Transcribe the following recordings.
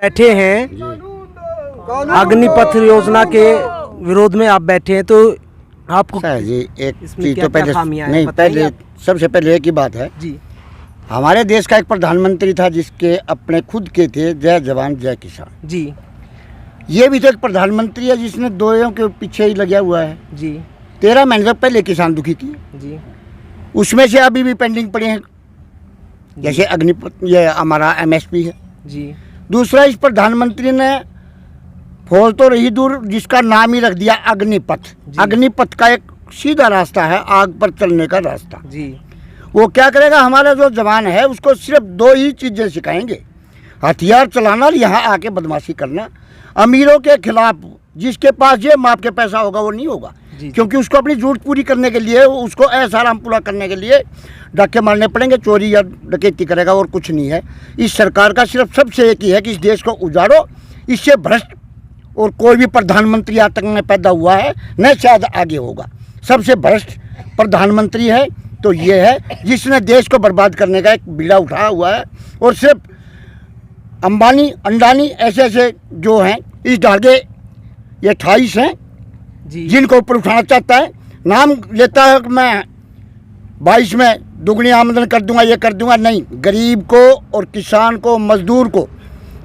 बैठे हैं अग्निपथ योजना के विरोध में आप बैठे हैं, तो आपको सर जी एक इसमें चीज क्या तो पहले खामियां हैं नहीं, बताइए पहले आप। सबसे पहले एक ही बात है, जी हमारे देश का एक प्रधानमंत्री था जिसके अपने खुद के थे जय जवान जय किसान। जी ये भी तो एक प्रधानमंत्री है जिसने दोनों के पीछे ही लगा हुआ है। जी 13 महीने तक पहले किसान दुखी किए, जी उसमें से अभी भी पेंडिंग पड़े हैं, जैसे अग्निपथ ये हमारा MSP है। जी दूसरा, इस प्रधानमंत्री ने फौज तो रही दूर, जिसका नाम ही रख दिया अग्निपथ। अग्निपथ का एक सीधा रास्ता है, आग पर चलने का रास्ता। जी वो क्या करेगा, हमारा जो जवान है उसको सिर्फ 2 ही चीज़ें सिखाएंगे, हथियार चलाना और यहाँ आके बदमाशी करना। अमीरों के खिलाफ जिसके पास ये माप के पैसा होगा वो नहीं होगा, क्योंकि उसको अपनी जरूरत पूरी करने के लिए, उसको ऐसा आराम पूरा करने के लिए डाके मारने पड़ेंगे, चोरी या डकैती करेगा और कुछ नहीं है। इस सरकार का सिर्फ सबसे एक ही है कि इस देश को उजाड़ो, इससे भ्रष्ट और कोई भी प्रधानमंत्री आज तक में पैदा हुआ है न शायद आगे होगा। सबसे भ्रष्ट प्रधानमंत्री है तो ये है जिसने देश को बर्बाद करने का एक बीड़ा उठाया हुआ है। और सिर्फ अंबानी अंडानी ऐसे ऐसे जो हैं इस धागे ये 28 हैं जी जिनको ऊपर उठाना चाहता है। नाम लेता है कि मैं 22 में दुगनी आमदन कर दूंगा, ये कर दूंगा। नहीं, गरीब को और किसान को मजदूर को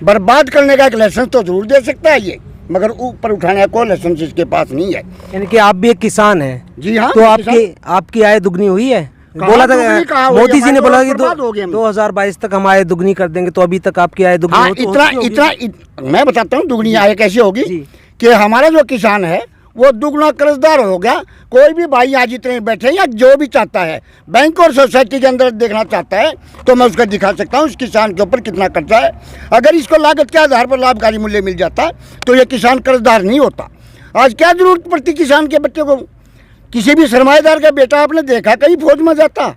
बर्बाद करने का एक लाइसेंस तो जरूर दे सकता है ये, मगर ऊपर उठाने का कोई लाइसेंस इसके पास नहीं है। यानी कि आप भी एक किसान हैं। जी हाँ। तो आपकी आय दुगनी हुई है? बोला था मोदी जी ने, बोला कि 2022 तक हम आय दुगनी कर देंगे, तो अभी तक आपकी आय दुगनी हाँ, इतना मैं बताता हूँ दुगनी आय कैसे होगी कि हमारा जो किसान है वो दुगना कर्जदार हो गया। कोई भी भाई आज इतने बैठे या जो भी चाहता है बैंक और सोसाइटी के अंदर देखना चाहता है तो मैं उसको दिखा सकता हूँ इस किसान के ऊपर कितना कर्जा है। अगर इसको लागत के आधार पर लाभकारी मूल्य मिल जाता तो ये किसान कर्जदार नहीं होता। आज क्या जरूरत पड़ती किसान के बच्चे को? किसी भी सरमाएदार का बेटा आपने देखा कहीं फौज में जाता?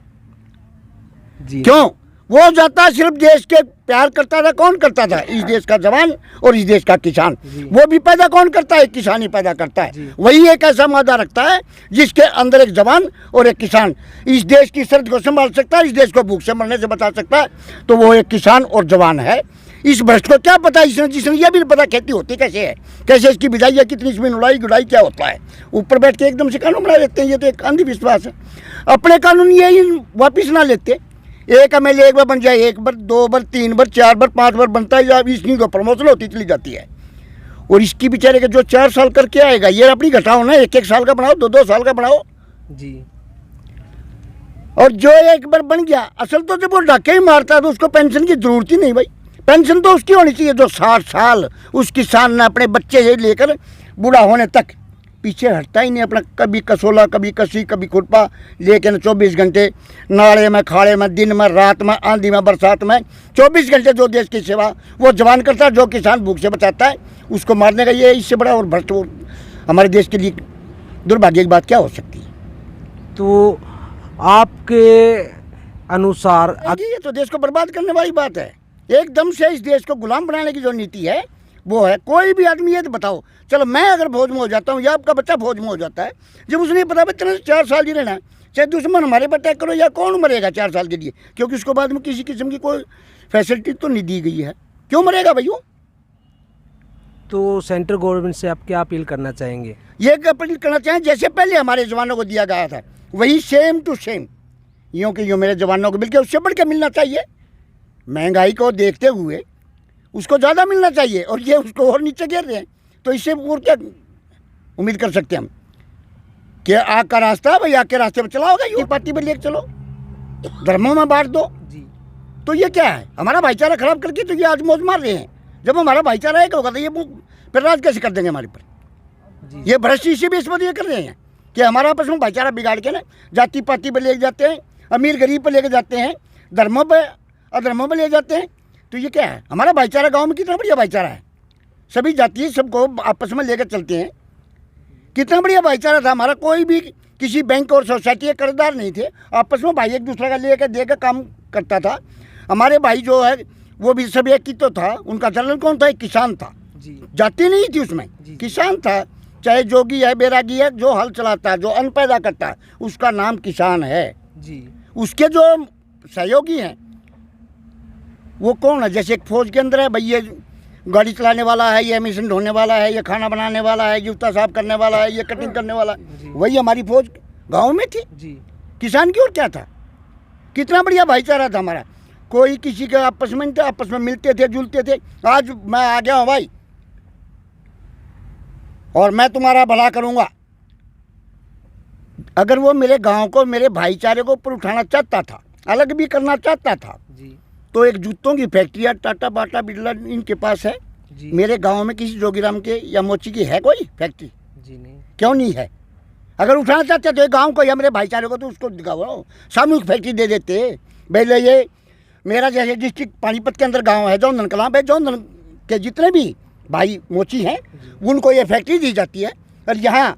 जी क्यों? वो जाता सिर्फ देश के प्यार करता था। कौन करता था? इस देश का जवान और इस देश का किसान। वो भी पैदा कौन करता है? किसान ही पैदा करता है। वही एक ऐसा मादा रखता है जिसके अंदर एक जवान और एक किसान इस देश की सर्द को संभाल सकता है, इस देश को भूख से मरने से बचा सकता है, तो वो एक किसान और जवान है। इस भ्रष्ट को क्या पता इसने, जिसने ये भी नहीं पता खेती होती कैसे है, कैसे इसकी बिजाई है, कितनी इसमें नुलाई गुड़ाई क्या होता है। ऊपर बैठ के एकदम से कानून बना लेते हैं। ये तो एक अंधविश्वास है। अपने कानून ये वापिस ना लेते, एक MLA एक बार बन जाए, 1 बार 2 बार 3 बार 4 बार 5 बार बनता है, या इसकी तो प्रमोशन होती चली जाती है। और इसकी बेचारे के जो 4 साल करके आएगा ये अपनी घटाओ ना, 1-1 साल का बनाओ, 2-2 साल का बनाओ जी। और जो एक बार बन गया, असल तो जब वो डाके ही मारता है तो उसको पेंशन की जरूरत ही नहीं भाई। पेंशन तो उसकी होनी चाहिए जो 60 साल उस किसान ने अपने बच्चे से लेकर बूढ़ा होने तक पीछे हटता ही नहीं अपना, कभी कसोला कभी कसी कभी खुरपा लेकिन 24 घंटे नाले में खाड़े में दिन में रात में आंधी में बरसात में 24 घंटे जो देश की सेवा वो जवान करता है। जो किसान भूख से बचाता है उसको मारने का ये इससे बड़ा और भ्रष्ट हमारे देश के लिए दुर्भाग्य की बात क्या हो सकती है? तो आपके अनुसार ये तो देश को बर्बाद करने वाली बात है। एकदम से इस देश को गुलाम बनाने की जो नीति है वो है। कोई भी आदमी ये तो बताओ, चलो मैं अगर फौज में हो जाता हूँ या आपका बच्चा फौज में हो जाता है, जब उसने पता बच्चे ने 4 साल जी रहना, चाहे दुश्मन हमारे पर अटैक करो या कौन मरेगा 4 साल के लिए, क्योंकि उसको बाद में किसी किस्म की कोई फैसिलिटी तो नहीं दी गई है। क्यों मरेगा भाई वो? तो सेंट्रल गवर्नमेंट से आप क्या अपील करना चाहेंगे? ये अपील करना चाहें जैसे पहले हमारे जवानों को दिया गया था वही सेम टू सेम यूँ कि यूँ मेरे जवानों को मिल के उससे बढ़ के मिलना चाहिए। महंगाई को देखते हुए उसको ज़्यादा मिलना चाहिए और ये उसको और नीचे गिर रहे हैं, तो इससे और क्या उम्मीद कर सकते हैं हम कि आग का रास्ता भाई आग के रास्ते पर चला होगा, ये पार्टी पर लेकर चलो, धर्मों में बांट दो जी। तो ये क्या है? हमारा भाईचारा खराब करके तो ये आज मौज मार रहे हैं। जब हमारा भाईचारा एक होगा तो ये फिर राज कैसे कर देंगे हमारे पर? ये भ्रष्ट इसी भी इस पर ये कर रहे हैं कि हमारा आपस में भाईचारा बिगाड़ के ना जाति पाति पर ले जाते हैं, अमीर गरीब पर लेके जाते हैं, धर्मों पर अधर्मों पर ले जाते हैं। तो ये क्या है? हमारा भाईचारा गांव में कितना बढ़िया भाईचारा है, सभी जाति सबको आपस में लेकर चलते हैं। कितना बढ़िया भाईचारा था हमारा। कोई भी किसी बैंक और सोसाइटी के कर्जदार नहीं थे, आपस में भाई एक दूसरे का लेकर देकर काम करता था। हमारे भाई जो है वो भी सब एक ही तो था। उनका जनरल कौन था? एक किसान था जी। जाति नहीं थी उसमें जी। किसान था, चाहे जोगी है बैरागी है, जो हल चलाता है जो अन्न पैदा करता है उसका नाम किसान है जी। उसके जो सहयोगी हैं वो कौन है? जैसे एक फौज के अंदर है भाई ये गाड़ी चलाने वाला है, ये मशीन ढोने वाला है, ये खाना बनाने वाला है, जूता साफ करने वाला है, ये कटिंग करने वाला है। वही हमारी फौज गाँव में थी जी। किसान की। और क्या था, कितना बढ़िया भाईचारा था हमारा, कोई किसी के आपस में नहीं था, आपस में मिलते थे जुलते थे। आज मैं आ गया हूँ भाई और मैं तुम्हारा भला करूँगा, अगर वो मेरे गांव को, मेरे भाईचारे को ऊपर उठाना चाहता था, अलग भी करना चाहता था जी। तो एक जूतों की फैक्ट्री है, टाटा बाटा बिरला इनके पास है। जी। मेरे गांव में किसी जोगीराम के या मोची की है कोई फैक्ट्री? जी नहीं। क्यों नहीं है? अगर उठाना चाहते तो गांव को या मेरे भाईचारे को तो उसको दिखाओ, सामूहिक फैक्ट्री दे देते। पहले ये मेरा जैसे डिस्ट्रिक्ट पानीपत के अंदर गांव है जौनधन कलां पे, जौनधन के जितने भी भाई मोची हैं उनको ये फैक्ट्री दी जाती है। और यहाँ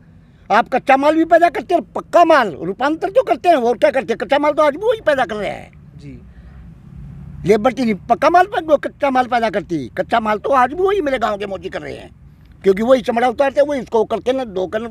आप कच्चा माल भी पैदा करते हैं, पक्का माल रूपांतर तो करते हैं। और क्या करते हैं, कच्चा माल तो आज भी वही पैदा कर रहे हैं जी। लेबर नहीं, पक्का माल पर वो कच्चा माल पैदा करती, कच्चा माल तो आज भी वही मेरे गांव के मोची कर रहे हैं, क्योंकि वही चमड़ा उतारते हैं, वही इसको करके ना धोकर